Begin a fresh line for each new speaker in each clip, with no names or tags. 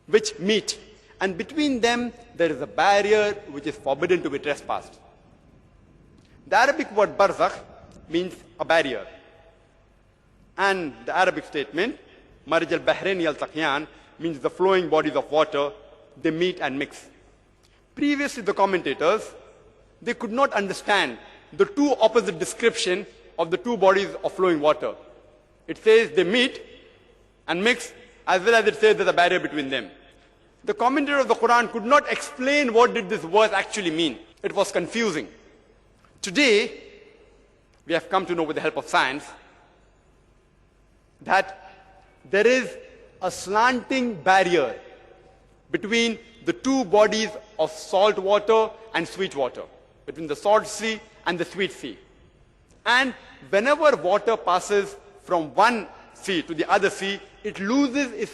which meet. And between them, there is a barrier which is forbidden to be trespassed. The Arabic word barzakh means a barrier. And the Arabic statement, marij al-bahrain yaltaqiyan, means the flowing bodies of water, they meet and mix. Previously, the commentators, they could not understand the two opposite description of the two bodies of flowing water. It says they meet and mix, as well as it says there's a barrier between them. The commentator of the Quran could not explain what did this verse actually mean. It was confusing. Today, we have come to know with the help of science that there is a slanting barrier between the two bodies of salt water and sweet water, between the salt sea and the sweet sea. And whenever water passes from one sea to the other sea, it loses its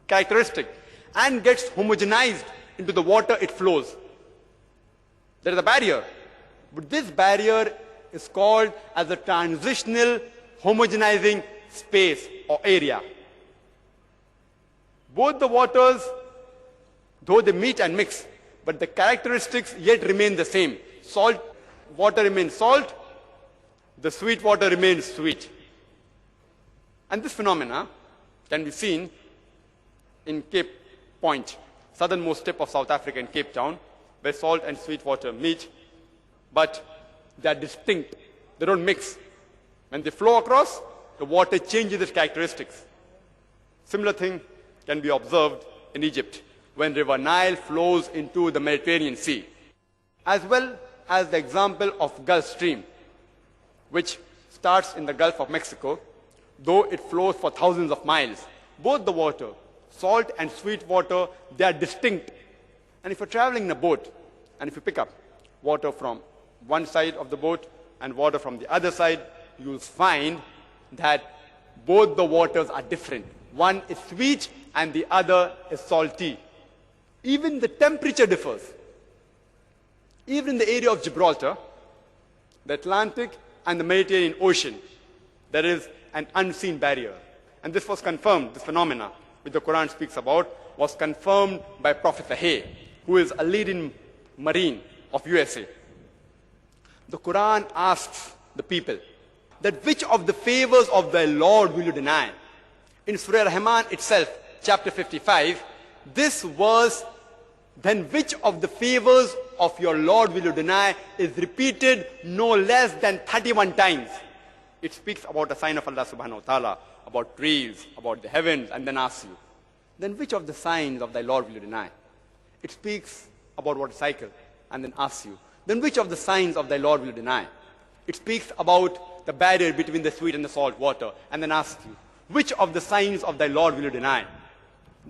characteristic and gets homogenized into the water it flows. There is a barrier, but this barrier is called as a transitional homogenizing space or area. Both the waters, though they meet and mix, but the characteristics yet remain the same. Salt water remains salt, the sweet water remains sweet. And this phenomena can be seen in Cape Point, southernmost tip of South Africa in Cape Town, where salt and sweet water meet, but they are distinct. They don't mix. When they flow across, the water changes its characteristics. Similar thing can be observed in Egypt when River Nile flows into the Mediterranean Sea, as well as the example of Gulf Stream, which starts in the Gulf of Mexico, though it flows for thousands of miles. Both the water, salt and sweet water, they are distinct. And if you're traveling in a boat, and if you pick up water from one side of the boat and water from the other side, you'll find that both the waters are different. One is sweet and the other is salty. Even the temperature differs. Even in the area of Gibraltar, the Atlantic and the Mediterranean Ocean, there is an unseen barrier. And this was confirmed, this phenomena which the Quran speaks about, was confirmed by Professor Hay, who is a leading Marine of USA. The Quran asks the people that which of the favors of thy Lord will you deny? In Surah Rahman itself, chapter 55, this verse, then which of the favors of your Lord will you deny, is repeated no less than 31 times. It speaks about a sign of Allah subhanahu wa ta'ala, about trees, about the heavens, and then asks you, then which of the signs of thy Lord will you deny? It speaks about what cycle, and then asks you, then which of the signs of thy Lord will you deny? It speaks about the barrier between the sweet and the salt water, and then asks you, which of the signs of thy Lord will you deny?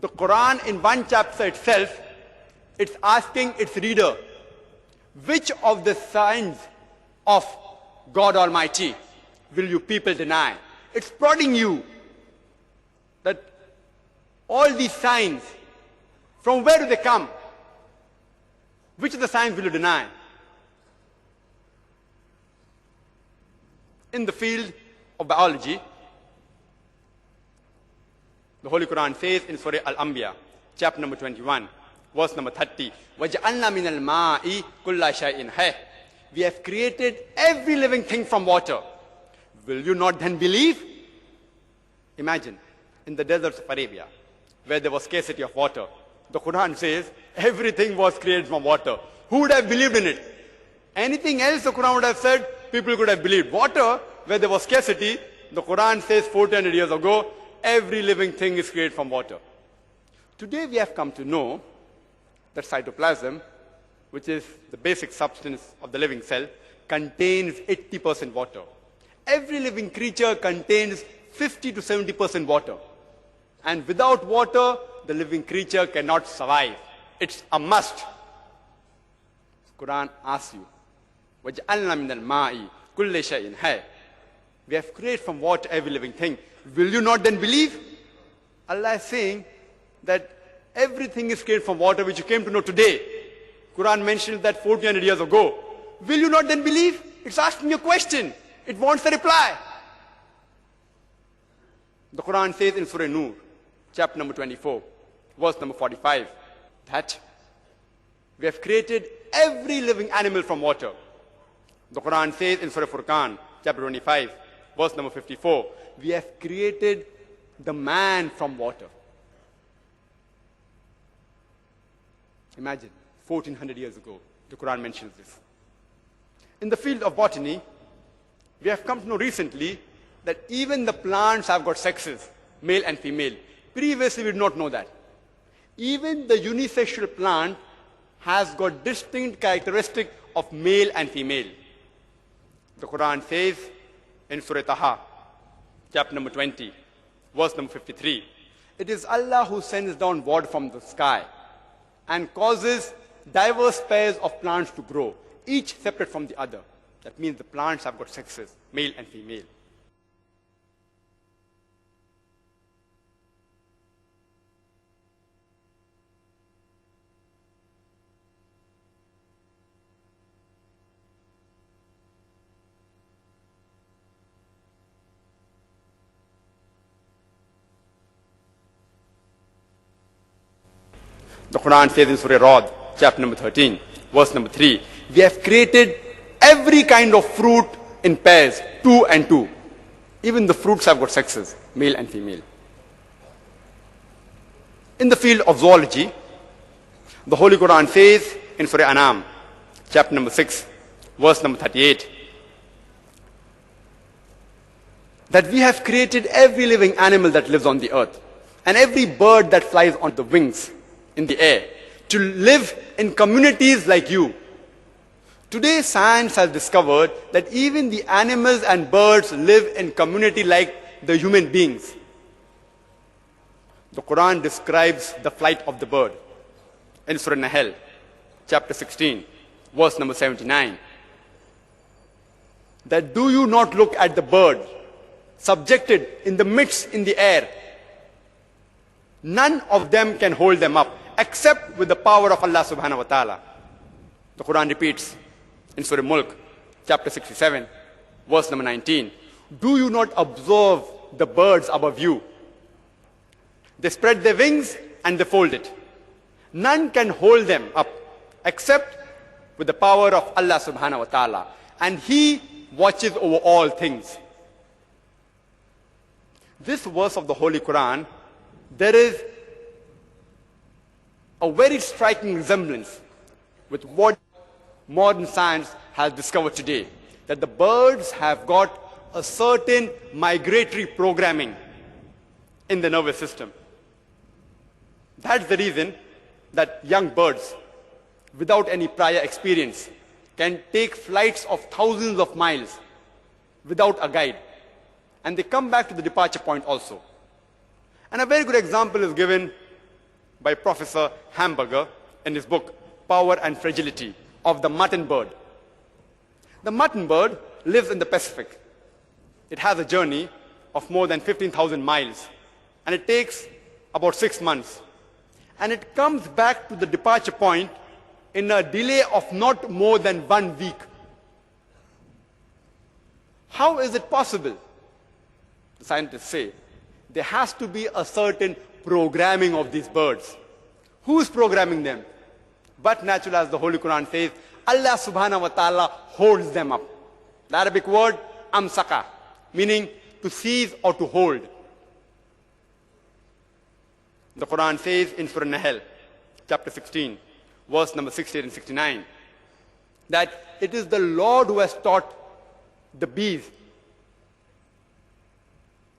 The Quran in one chapter itself, it's asking its reader, which of the signs of God Almighty will you people deny? It's prodding you that all these signs, from where do they come? Which of the signs will you deny? In the field of biology, the Holy Quran says in Surah Al-Anbiya, chapter number 21, verse number 30, وَجَعَلْنَا مِنَ الْمَاءِ كُلَّ شَيْءٍ حَيٍّ. We have created every living thing from water. Will you not then believe? Imagine, in the deserts of Arabia, where there was scarcity of water, the Quran says everything was created from water. Who would have believed in it? Anything else the Quran would have said, people could have believed. Water, where there was scarcity, the Quran says 400 years ago, every living thing is created from water. Today we have come to know that cytoplasm, which is the basic substance of the living cell, contains 80% water. Every living creature contains 50 to 70% water. And without water, the living creature cannot survive. It's a must. Quran asks you, وَجْعَلْنَا مِنَ الْمَاءِ كُلِّ شَيْءٍ حَيٍّ. We have created from water every living thing. Will you not then believe? Allah is saying that everything is created from water, which you came to know today. Quran mentions that 1400 years ago. Will you not then believe? It's asking you a question. It wants a reply. The Quran says in Surah Nur, chapter number 24, verse number 45, that we have created every living animal from water. The Quran says in Surah Furqan, chapter 25, verse number 54, we have created the man from water. Imagine, 1400 years ago, the Quran mentions this. In the field of botany, we have come to know recently that even the plants have got sexes, male and female. Previously, we did not know that. Even the unisexual plant has got distinct characteristics of male and female. The Quran says in Surah Taha, chapter number 20, verse number 53, it is Allah who sends down water from the sky and causes diverse pairs of plants to grow, each separate from the other. That means the plants have got sexes, male and female. The Quran says in Surah Rad, chapter number 13, verse number 3, we have created every kind of fruit in pairs, 2 and 2. Even the fruits have got sexes, male and female. In the field of zoology, the Holy Quran says in Surah Anam, chapter number 6, verse number 38, that we have created every living animal that lives on the earth and every bird that flies on the wings in the air to live in communities like you. Today, science has discovered that even the animals and birds live in community like the human beings. The Quran describes the flight of the bird in Surah Nahl, chapter 16, verse number 79. That do you not look at the bird subjected in the midst in the air? None of them can hold them up except with the power of Allah subhanahu wa ta'ala. The Quran repeats in Surah Mulk, chapter 67, verse number 19. Do you not observe the birds above you? They spread their wings and they fold it. None can hold them up except with the power of Allah subhanahu wa ta'ala. And He watches over all things. This verse of the Holy Quran, there is a very striking resemblance with what modern science has discovered today, that the birds have got a certain migratory programming in the nervous system. That's the reason that young birds, without any prior experience, can take flights of thousands of miles without a guide. And they come back to the departure point also. And a very good example is given by Professor Hamburger in his book, Power and Fragility, of the mutton bird. The mutton bird lives in the Pacific. It has a journey of more than 15,000 miles, and it takes about 6 months. And it comes back to the departure point in a delay of not more than 1 week. How is it possible? The scientists say there has to be a certain programming of these birds. Who is programming them? But natural, as the Holy Quran says, Allah subhanahu wa ta'ala holds them up. The Arabic word, amsaka, meaning to seize or to hold. The Quran says in Surah Nahl, chapter 16, verse number 68 and 69, that it is the Lord who has taught the bees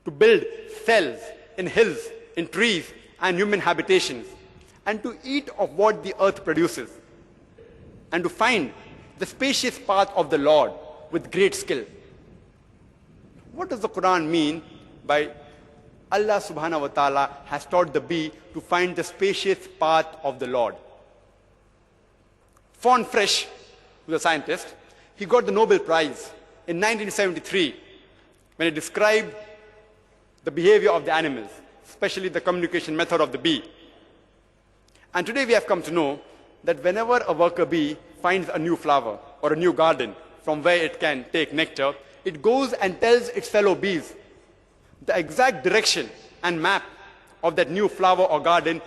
to build cells in hills, in trees, and human habitations, and to eat of what the earth produces, and to find the spacious path of the Lord with great skill. What does the Quran mean by Allah subhanahu wa ta'ala has taught the bee to find the spacious path of the Lord? Von Frisch, who is a scientist, he got the Nobel Prize in 1973 when he described the behavior of the animals, especially the communication method of the bee. And today we have come to know that whenever a worker bee finds a new flower or a new garden from where it can take nectar, it goes and tells its fellow bees the exact direction and map of that new flower or garden